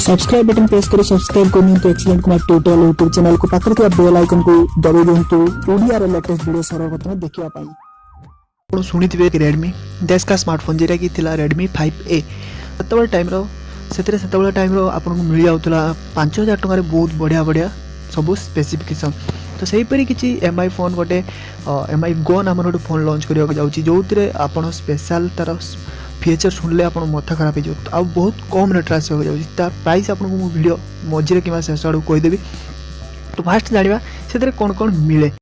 Subscribe button press कर subscribe करनी तो excellent Kumar tutorial YouTube channel को पाकर के बेल आइकन को दबाई दिंतु ओडिया रे लेटेस्ट वीडियो सर्वप्रथम देखिया पाई। आप शुणिथे रेडमी देश का स्मार्टफोन जेटा कि Redmi 5A सेतबे टाइम आपको मिल जाऊला 5000 टकर बहुत बढ़िया बढ़िया सब स्पेसिफिकेशन। तो सहीपरी किसी MI फोन गोटे MI Go नाम गोटे फोन लॉन्च करने जाऊँगी जो आप स्पेशल तार फीचर शुणिले आप मथा खराब हो आ बहुत कम रेट्रे आसक जाऊँगी प्राइस आपको मुझे वीडियो मझे कि शेष आड़ कहीदेवी। तो फास्ट जाना से कौन कौन मिले।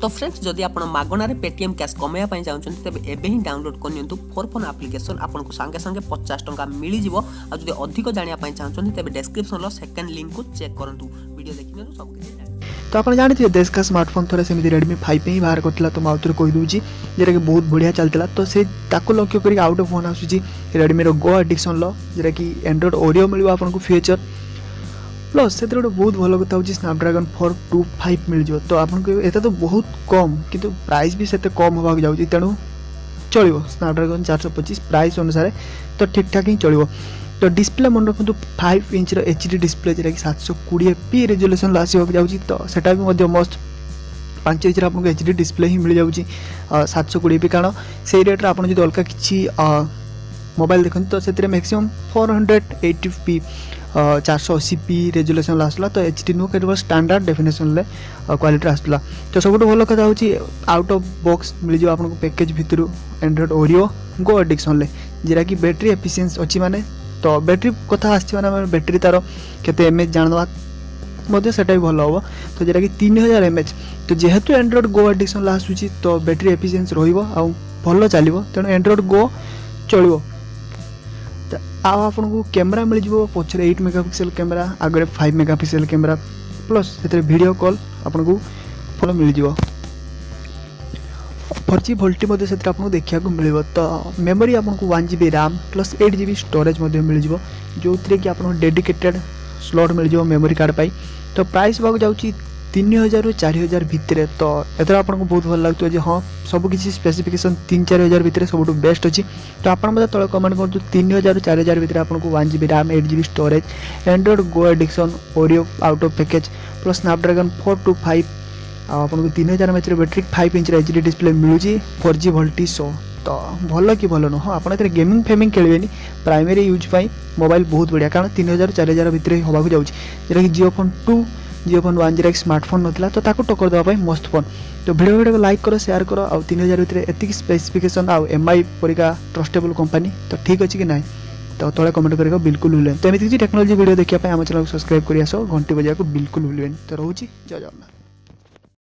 तो फ्रेंड्स जदि आप मागणार पेटीएम कैश कमाया चाहते तेज एवं डाउनलोड करनी फोर फोन आप्लिकेशन आपको सांगे सांगे 50 टंका मिल जाव। जब अधिक जानापी चाहते तेज डिस्क्रिप्शन सेकेंड लिंक को चेक करूँ वीडियो देखने सब किसी। तो आप जानते देश का स्मार्टफोन थोड़े सेमती Redmi 5 ही बाहर करता तो मुझे कहीदे जोटा कि बहुत बढ़िया चलता। तो से लक्ष्य कर आउट फोन आसूँ Redmi Go एडिक्शन जोटा कि एंड्रॉइड ओरियो मिल आपको फीचर प्लस से गोटे बहुत भल कथा हूँ स्नैपड्रैगन 425 मिल जाए। तो आपको ये तो बहुत कम किंतु प्राइस भी से कम होगा जाऊँगी तेणु चलो स्नैपड्रैगन 425 प्राइस अनुसार तो ठीक ठाक ही चलो। तो डिस्प्ले मन रखु 5 इंच HD डिस्प्ले जोटा कि 720p रेजोल्यूशन आसक जाऊँगी। तो सेटा भी मस्त 5 इंच आपको HD डिस्प्ले ही मिल जाऊँगी 720p कारण से रेट्रे आप अलग किसी मोबाइल देखते तो से मैक्सिमम 480p 480p रेजोल्यूशन आसला। तो HD नुह केवल स्टैंडर्ड डेफिनेशन क्वालिटी आसला। तो सब भल कथा हूँ आउट ऑफ बॉक्स मिल जाए आपको पैकेज भितर एंड्रॉइड ओरियो Go एडिक्शन जोटा कि बैटेरी एफिशिएंसी अच्छी माने। तो बैटेरी कथा आसने बैटेरी तार केते mAh जानवा से भी भल हम। तो जोटा कि 3000 mAh तो जेहेतु एंड्रॉइड Go एडिक्शन आसूँ तो बैटेरी एफिशिएंसी रही चलो तेणु एंड्रॉइड Go चलो। आपको कैमरा मिल जाव पछरे 8 मेगापिक्सल कैमरा आगे 5 मेगापिक्सल कैमरा प्लस से वीडियो कॉल आपको फल मिल जाव 4G वोल्टी आपको देखा मिल। तो मेमोरी आपको 1GB RAM plus 8GB storage मिल जाव जो थी कि आपको डेडिकेटेड स्लॉट मिल जाव मेमोरी कार्ड पाई। तो प्राइस होगा जाऊँगी 3000 ରୁ 4000 भितर। तो एथर आपको बहुत भल लगे हाँ सब किसी स्पेसिफिकेशन 3-4 हजार भितर सब बेस्ट अच्छी। तो आप तले कमेंट करूँ 3000 ରୁ 4000 भितर आपको 1GB RAM 8GB storage Android Go addiction Oreo out of package plus Snapdragon 425 आपको 3000 mAh battery 5 inch HD display मिलूँ 4G वोल्टी 100। तो भल कि भल नुह आप गेमिंग फेमिंग खेलें प्राइमरी यूज मोबाइल बहुत बढ़िया कारण 3000 ରୁ 4000 भितर होगा जाऊँगी जोटा कि जियो फोन 2 जियो फोन 1 जोटा स्मार्टफोन नाला तो टक्कर देवाई मस्त फोन। तो वीडियो को लाइक करो शेयर करो आ 3000 भितर एतिक स्पेसिफिकेशन आ MI परिका ट्रस्टेबल कंपनी तो ठीक अच्छी कि ना तो तले कमेंट करेगा बिल्कुल भूलें। तो एमती किसी टेक्नोलॉजी वीडियो देखा आम चैनल को सब्सक्राइब कर घंटी बजा को बिल्कुल भूलें। तो रोची जय जगन्नाथ।